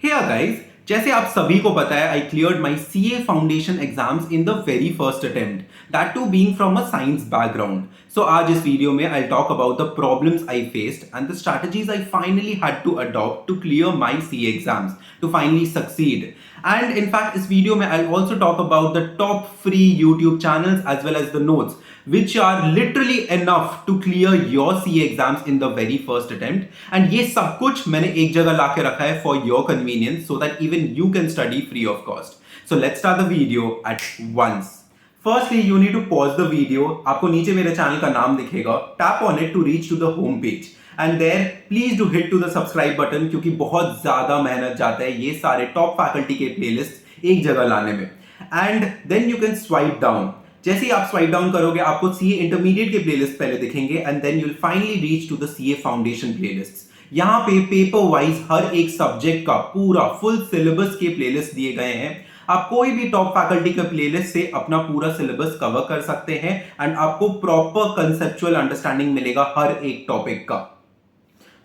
Hey guys, जैसे आप सभी को पता है I cleared my CA foundation exams in the very first attempt that too being from a science background. So आज इस वीडियो में I talk about the problems I faced and the strategies I finally had to adopt to clear my CA exams to finally succeed. And in fact इस video में I also talk about the top free YouTube channels as well as the notes which are literally enough to clear your CA exams in the very first attempt. And ये सब कुछ मैंने एक जगह लाके रखा है for your convenience so that even you can study free of cost. So let's start the video at once. Firstly, you need to pause the video. आपको नीचे मेरे चैनल का नाम दिखेगा. Tap on it to reach to the home page. And there, please do hit to the subscribe button क्योंकि बहुत ज़्यादा मेहनत जाता है ये सारे top faculty के playlists एक जगह लाने में. And then you can swipe down. जैसे ही आप स्वाइप डाउन करोगे आपको सीए इंटरमीडिएट के प्लेलिस्ट पहले दिखेंगे and then you will finally reach to the CA foundation playlist. यहाँ पे पेपर वाइज हर एक सब्जेक्ट का पूरा फुल सिलेबस के प्लेलिस्ट दिए गए हैं. आप कोई भी टॉप फैकल्टी के प्लेलिस्ट से अपना पूरा सिलेबस कवर कर सकते हैं एंड आपको प्रॉपर कंसेप्चुअल अंडरस्टैंडिंग मिलेगा हर एक टॉपिक का.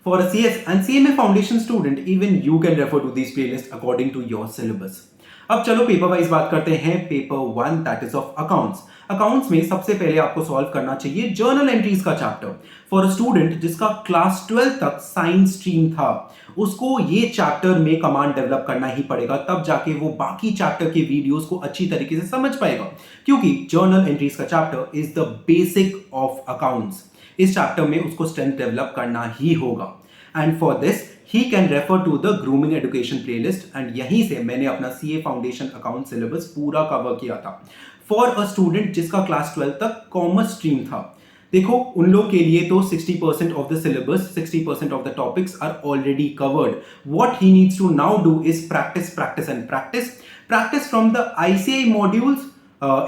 For a CS and CMA foundation student, even you can refer to these playlists according to your syllabus. अब चलो पेपर वाइज बात करते हैं. Paper 1 that is of accounts. Accounts में सबसे पहले आपको सॉल्व करना चाहिए जर्नल एंट्रीज का चैप्टर. फॉर अ स्टूडेंट जिसका क्लास 12 तक साइंस स्ट्रीम था उसको ये चैप्टर में कमांड डेवलप करना ही पड़ेगा, तब जाके वो बाकी चैप्टर के वीडियोस को अच्छी तरीके से समझ पाएगा क्योंकि जर्नल एंट्रीज का chapter is the basic of accounts. इस चैप्टर में उसको स्ट्रेंथ डेवलप करना ही होगा and for this he can refer to the grooming education playlist and यहीं से मैंने अपना CA फाउंडेशन अकाउंट सिलेबस पूरा कवर किया था. फॉर अ स्टूडेंट जिसका क्लास 12 तक कॉमर्स स्ट्रीम था, देखो उन लोग के लिए तो 60% of the syllabus 60% of the topics are already covered. What he needs to now do is practice practice and practice from the ICAI modules,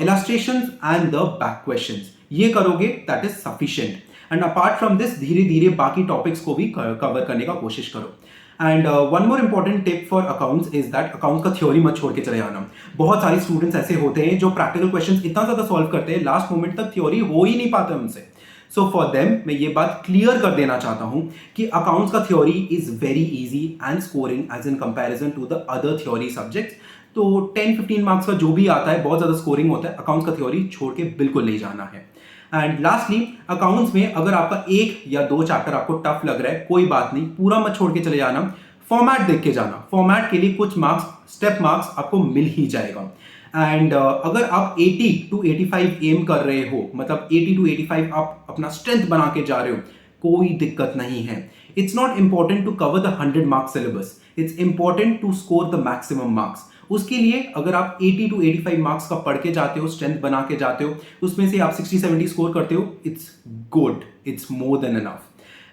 illustrations and the back questions. ये करोगे that is sufficient. And apart from this धीरे धीरे बाकी topics को भी cover करने का कोशिश करो. And one more important tip for accounts is that accounts का थ्योरी मत छोड़ के चले जाना. बहुत सारे स्टूडेंट्स ऐसे होते हैं जो प्रैक्टिकल क्वेश्चंस इतना ज्यादा सॉल्व करते हैं लास्ट मोमेंट तक थ्योरी हो ही नहीं पाता उनसे. सो फॉर देम मैं ये बात क्लियर कर देना चाहता हूं कि अकाउंट्स का theory is very easy and scoring as in comparison to the other theory subjects. तो 10-15 मार्क्स का जो भी आता है बहुत ज्यादा स्कोरिंग होता है. अकाउंट्स का थ्योरी छोड़ के बिल्कुल नहीं जाना है. एंड लास्टली अकाउंट्स में अगर आपका एक या दो चैप्टर आपको टफ लग रहा है कोई बात नहीं, पूरा मत छोड़ के चले जाना. फॉर्मेट देख के जाना. फॉर्मेट के लिए कुछ मार्क्स स्टेप मार्क्स आपको मिल ही जाएगा. एंड अगर आप 80 to 85 एम कर रहे हो, मतलब 80 to 85 आप अपना स्ट्रेंथ बना के जा रहे हो, कोई दिक्कत नहीं है. It's not important to cover the 100 marks syllabus, it's important to score the maximum marks. उसके लिए अगर आप 80 to 85 मार्क्स का पढ़ के जाते हो, स्ट्रेंथ बना के जाते हो, उसमें से आप 60-70 स्कोर करते हो, it's good, it's more than enough.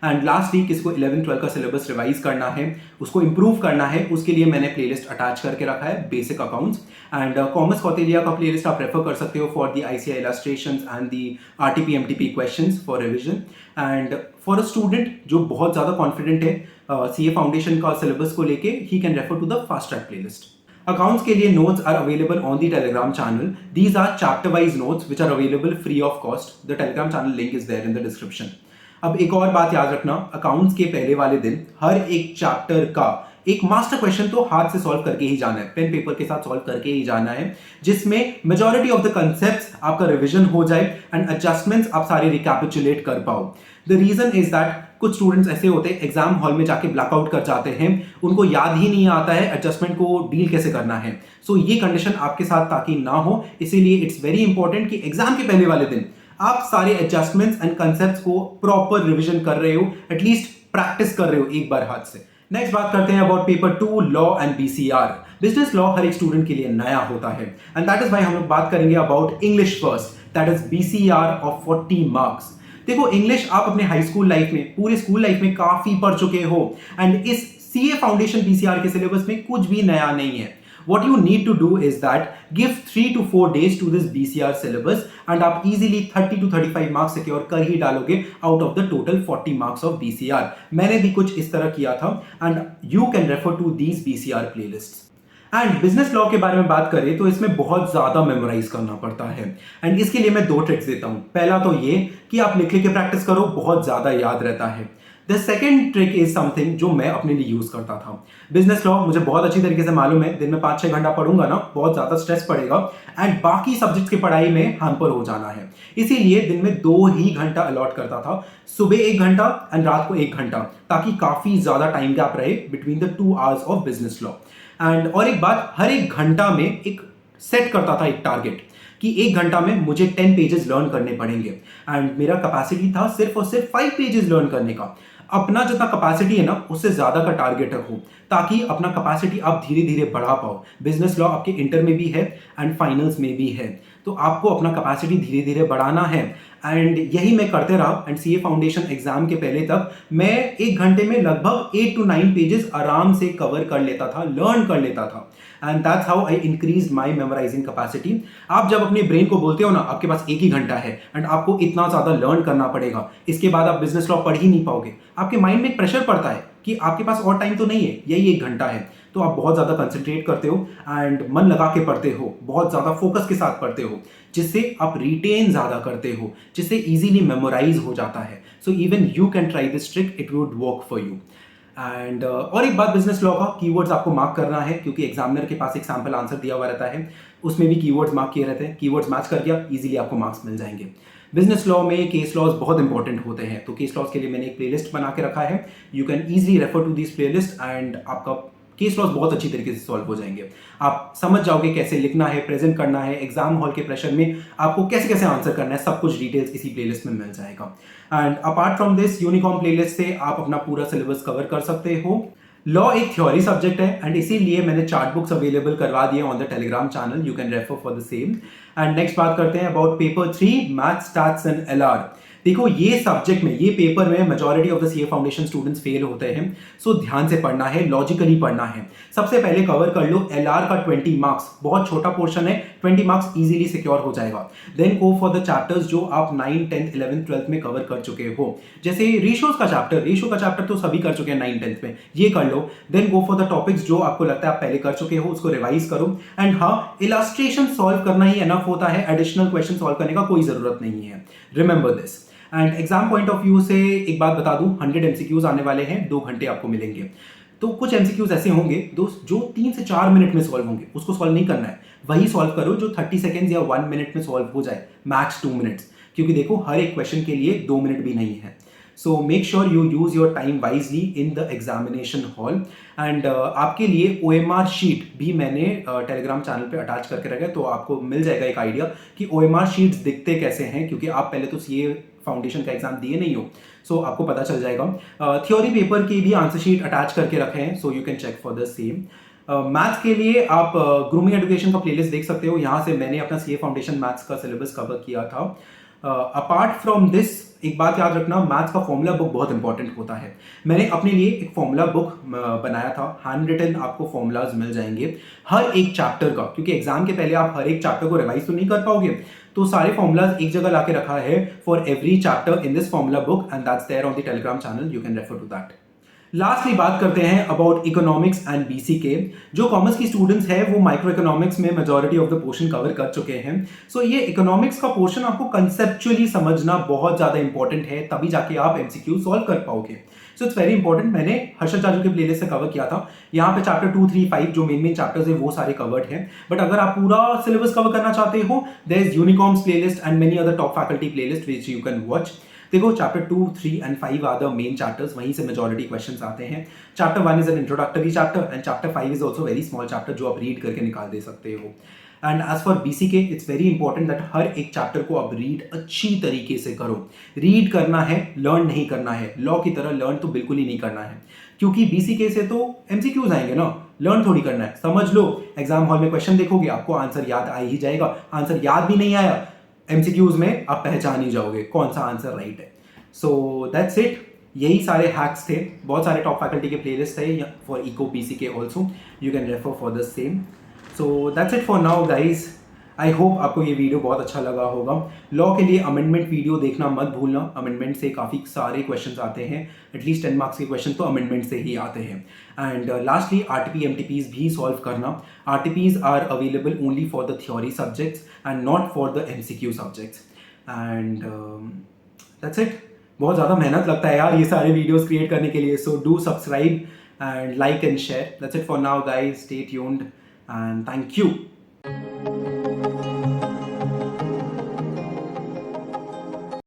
And lastly किसको 11-12 का सिलेबस रिवाइज करना है, उसको इंप्रूव करना है, उसके लिए मैंने प्लेलिस्ट अटैच करके रखा है basic accounts. And commerce Kautilya का प्लेलिस्ट आप रेफर कर सकते हो for the ICAI illustrations and the RTP MTP questions for revision. And for a student जो बहुत ज़्यादा कॉन्फिडेंट है CA फाउंडेशन का सिलेबस को लेके, he can refer to the fast track playlist. Accounts के लिए notes are available on the Telegram channel. These are chapter-wise notes which are available free of cost. The Telegram channel link is there in the description. अब एक और बात याद रखना, accounts के पहले वाले दिन हर एक चैप्टर का एक मास्टर क्वेश्चन तो हाथ से सॉल्व करके ही जाना है, पेन पेपर के साथ सॉल्व करके ही जाना है, जिसमें मेजॉरिटी ऑफ द कंसेप्ट्स आपका रिवीजन हो जाए एंड एडजस्टमेंट्स आप सारे रिकैपिचुलेट कर पाओ. द रीजन इज दैट कुछ स्टूडेंट्स ऐसे होते हैं एग्जाम हॉल में जाके ब्लैकआउट कर जाते हैं, उनको याद ही नहीं आता है एडजस्टमेंट को डील कैसे करना है. सो ये कंडीशन आपके साथ ताकि ना हो, इसीलिए इट्स वेरी इंपॉर्टेंट कि एग्जाम के पहले वाले दिन आप सारे एडजस्टमेंट्स एंड कंसेप्ट्स को प्रॉपर रिवीजन कर रहे हो, एटलीस्ट प्रैक्टिस कर रहे हो एक बार हाथ से. नेक्स्ट बात करते हैं about paper 2 law and BCR. Business law हर एक स्टूडेंट के लिए नया होता है एंड दैट इज व्हाई हम लोग बात करेंगे about English first, that is BCR of 40 marks. देखो इंग्लिश आप अपने हाई स्कूल लाइफ में, पूरी स्कूल लाइफ में काफी पढ़ चुके हो एंड इस CA फाउंडेशन BCR के सिलेबस में कुछ भी नया नहीं है. What you need to do is that give 3 to 4 days to this BCR syllabus and आप easily 30 to 35 marks secure कर ही डालोगे out of the total 40 marks of BCR. मैंने भी कुछ इस तरह किया था and you can refer to these BCR playlists. And business law के बारे में बात करें तो इसमें बहुत ज्यादा मेमोराइज करना पड़ता है एंड इसके लिए मैं 2 ट्रिक्स देता हूं. पहला तो ये कि आप लिख लिख के प्रैक्टिस करो, बहुत ज्यादा याद रहता है. The second trick is something जो मैं अपने लिए यूज करता था। बिजनेस लॉ मुझे बहुत अच्छी तरीके से मालूम है, दिन में 5-6 घंटा पढ़ूंगा ना, बहुत ज्यादा स्ट्रेस पड़ेगा एंड बाकी सब्जेक्ट की पढ़ाई में हैम्पर हो जाना है। इसीलिए दिन में 2 ही घंटा अलॉट करता था, सुबह 1 घंटा एंड रात को 1 घंटा, ताकि काफी ज्यादा टाइम गैप रहे between the 2 hours of business law. And और एक बात, हर एक घंटा में एक सेट करता था एक टारगेट कि 1 घंटा में मुझे 10 पेजेस लर्न करने पड़ेंगे एंड मेरा कैपेसिटी था सिर्फ और सिर्फ 5 पेजेस लर्न करने का। अपना जितना कैपेसिटी है ना, उससे ज्यादा का टारगेट रखो, ताकि अपना कैपेसिटी आप धीरे धीरे बढ़ा पाओ। बिजनेस लॉ आपके इंटर में भी है एंड फाइनल्स में भी है, तो आपको अपना कैपेसिटी धीरे धीरे बढ़ाना है एंड यही मैं करते रहा। एंड सीए फाउंडेशन एग्जाम के पहले तक मैं 1 घंटे में लगभग 8 to 9 पेजेस आराम से कवर कर लेता था, लर्न कर लेता था and that's how I increase my memorising capacity. आप जब अपने ब्रेन को बोलते हो ना आपके पास 1 ही घंटा है एंड आपको इतना ज्यादा लर्न करना पड़ेगा, इसके बाद आप बिजनेस लॉ पढ़ ही नहीं पाओगे, आपके माइंड में एक प्रेशर पड़ता है कि आपके पास और टाइम तो नहीं है, यही 1 घंटा है, तो आप बहुत ज्यादा कंसंट्रेट करते हो एंड मन लगा के पढ़ते हो, बहुत ज्यादा फोकस के साथ पढ़ते हो, जिससे आप रिटेन ज्यादा करते हो, जिससे इजीली मेमोराइज हो जाता है। So even you can try this trick, it would work for you. And और एक बात, बिजनेस लॉ का कीवर्ड्स आपको मार्क करना है, क्योंकि एग्जामिनर के पास एक सैंपल आंसर दिया हुआ रहता है, उसमें भी कीवर्ड्स मार्क किए रहते हैं। कीवर्ड्स मैच कर गया, इजीली आपको मार्क्स मिल जाएंगे। बिजनेस लॉ में केस लॉज बहुत इंपॉर्टेंट होते हैं, तो केस लॉज के लिए मैंने एक प्लेलिस्ट बना के रखा है, you can easily refer to this playlist and आपका केस लॉस बहुत अच्छी तरीके से सॉल्व हो जाएंगे। आप समझ जाओगे कैसे लिखना है, प्रेजेंट करना है, एग्जाम हॉल के प्रेशर में आपको कैसे कैसे आंसर करना है, सब कुछ डिटेल्स इसी प्लेलिस्ट में मिल जाएगा। And apart from this unicorn playlist से आप अपना पूरा सिलेबस कवर कर सकते हो। लॉ एक थ्योरी सब्जेक्ट है एंड इसीलिए मैंने चार्ट बुक्स अवेलेबल करवा दिए on the Telegram channel, you can refer for the same. And next बात करते हैं about paper 3 maths stats and LR. देखो ये सब्जेक्ट में, ये पेपर में majority of the CA foundation students fail होते हैं, सो ध्यान से पढ़ना है, लॉजिकली पढ़ना है। सबसे पहले कवर कर लो एलआर का 20 मार्क्स, बहुत छोटा पोर्शन है, 20 मार्क्स इजीली सिक्योर हो जाएगा। Then go for the chapters जो आप 9, 10, 11, 12 में कवर कर चुके हो, जैसे रेशियोज का चैप्टर, रेशियो का चैप्टर तो सभी कर चुके हैं 9, 10 में, ये कर लो। Then go for the topics जो आपको लगता है आप पहले कर चुके हो, उसको रिवाइज करो। एंड हाँ, इलस्ट्रेशन सॉल्व करना ही एनफ होता है, एडिशनल क्वेश्चन सॉल्व करने का कोई जरूरत नहीं है, remember this. And exam point of view से एक बात बता दूं, 100 एमसीक्यूज आने वाले हैं, 2 घंटे आपको मिलेंगे। तो कुछ एमसीक्यूज ऐसे होंगे दोस्त जो 3 से 4 मिनट में सॉल्व होंगे, उसको सॉल्व नहीं करना है, वही सॉल्व करो जो 30 सेकेंड्स या 1 मिनट में सॉल्व हो जाए, मैक्स 2 मिनट्स, क्योंकि देखो हर एक क्वेश्चन के लिए 2 मिनट भी नहीं है। So make sure you use your time wisely in the examination hall. And आपके लिए OMR शीट भी मैंने टेलीग्राम चैनल पे अटैच करके रखा है, तो आपको मिल जाएगा एक आइडिया कि OMR शीट्स दिखते कैसे हैं, क्योंकि आप पहले तो सीए फाउंडेशन का एग्जाम दिए नहीं हो, सो आपको पता चल जाएगा। थ्योरी पेपर की भी आंसर शीट अटैच करके रखे हैं, so you can check for the same. Maths के लिए आप ग्रूमिंग एजुकेशन का प्लेलिस्ट देख सकते हो, यहाँ से मैंने अपना सीए फाउंडेशन मैथ्स का सिलेबस कवर किया था। अपार्ट फ्रॉम दिस, एक बात याद रखना, मैथ्स का फॉर्मूला बुक बहुत इंपॉर्टेंट होता है। मैंने अपने लिए एक फॉर्मूला बुक बनाया था, हैंड रिटन आपको फॉर्मूलाज मिल जाएंगे हर एक चैप्टर का, क्योंकि एग्जाम के पहले आप हर एक चैप्टर को रिवाइज तो नहीं कर पाओगे, तो सारे फॉर्मूलाज एक जगह लाके रखा है for every chapter in this formula book and that's there on the Telegram channel, you can refer to that. Lastly बात करते हैं अबाउट इकोनॉमिक्स एंड बीसीके। जो कॉमर्स की स्टूडेंट्स हैं वो माइक्रो इकोनॉमिक्स में majority of the portion cover कर चुके हैं। सो ये इकोनॉमिक्स का पोर्शन आपको कंसेप्चुअली समझना बहुत ज्यादा इंपॉर्टेंट है, तभी जाके आप एमसीक्यू सॉल्व कर पाओगे। So it's very important. मैंने हर्षद जाजू के प्लेलिस्ट से कवर किया था, यहाँ पे चैप्टर 2, 3, 5 जो मेन चैप्टर्स है वो सारे कवर्ड हैं। बट अगर आप पूरा सिलेबस कवर करना चाहते हो, there is Unicorns playlist and many other top faculty playlist which you can watch. देखो chapter 2, 3 and 5 are the main chapters, वहीं से मेजॉरिटी क्वेश्चंस आते हैं। Chapter 1 is an introductory chapter and chapter 5 is also very small chapter जो आप read करके निकाल दे सकते हो। And as for BCK it's very important that हर एक चैप्टर को आप रीड अच्छी तरीके से करो। रीड करना है, लर्न नहीं करना है। लॉ की तरह लर्न तो बिल्कुल ही नहीं करना है, क्योंकि बीसीके से तो एमसीक्यूज आएंगे ना, लर्न थोड़ी करना है। समझ लो एग्जाम हॉल में क्वेश्चन देखोगे, आपको आंसर याद आ ही जाएगा। आंसर याद भी नहीं आया, एमसीक्यूज में आप पहचान ही जाओगे कौन सा आंसर राइट है। सो दैट्स इट, यही सारे हैक्स थे। बहुत सारे टॉप फैकल्टी के प्लेलिस्ट थे for eco BCK also, you can refer for the same. So that's it for now guys. I hope आपको ये वीडियो बहुत अच्छा लगा होगा। लॉ के लिए अमेंडमेंट वीडियो देखना मत भूलना, अमेंडमेंट से काफ़ी सारे क्वेश्चंस आते हैं, एटलीस्ट 10 मार्क्स के क्वेश्चन तो अमेंडमेंट से ही आते हैं। एंड लास्टली आरटीपी एमटीपीज भी सॉल्व करना। RTPs are available only for the theory subjects and not for the MCQ subjects. And that's it. बहुत ज़्यादा मेहनत लगता है यार ये सारे वीडियोस क्रिएट करने के लिए. So do subscribe and like and share. That's it for now, guys. Stay tuned and thank you.